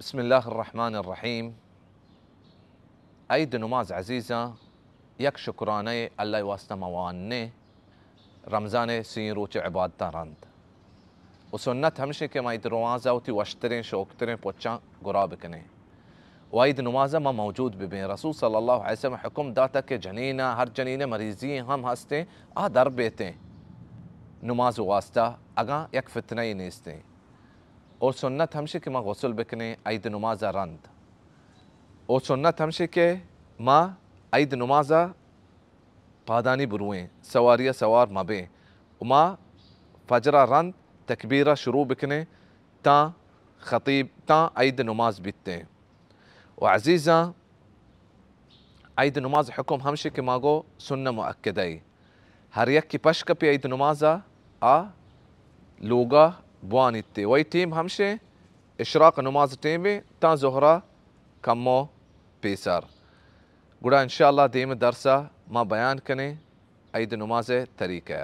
बिस्मिल्लाहिर्रहमानिर्रहीम। ईद नमाज अजीज़ा यक शुक्राने अल्लाह वास्ता मवाने रमज़ान सी रोच इबादत रंद व सुन्नत हमशे के ईद नमाजा उती वश्तरें शोकतरें पोचा गुरा बिकने व ईद नमाजा मा मौजूद बिबें। रसूल सल्लल्लाहु अलैहि वसल्लम हुक्म दाता के जनीना हर जनीने मरीज़ी हम हंसते आ दर बेते नमाज वास्ता अगा यक फितना ही नेस्ते और सुन्नत हमशे के माँ गसल बिकने ईद नमाजा रंद और सुन्नत हमशे के माँ ईद नमाजा पादानी बुरुएं सवारिया सवार मबे माँ फजरा रंद तकबीरा शुरू बिकने ता खतीब ता ईद नमाज बिकते व अजीज़ा ईद नमाज हुक्म हमशे के मागो सुन्न मुअक्कदई हर यक की पश कपी ईद नमाजा आ लोगा बुआनिते वही टीम हमशे इशराक नमाज टेमे ता जोहरा कमो पेसर गुड़ा इंशाअल्लाह देम दरसा माँ बयान कने ईद नमाज तरीक़ा।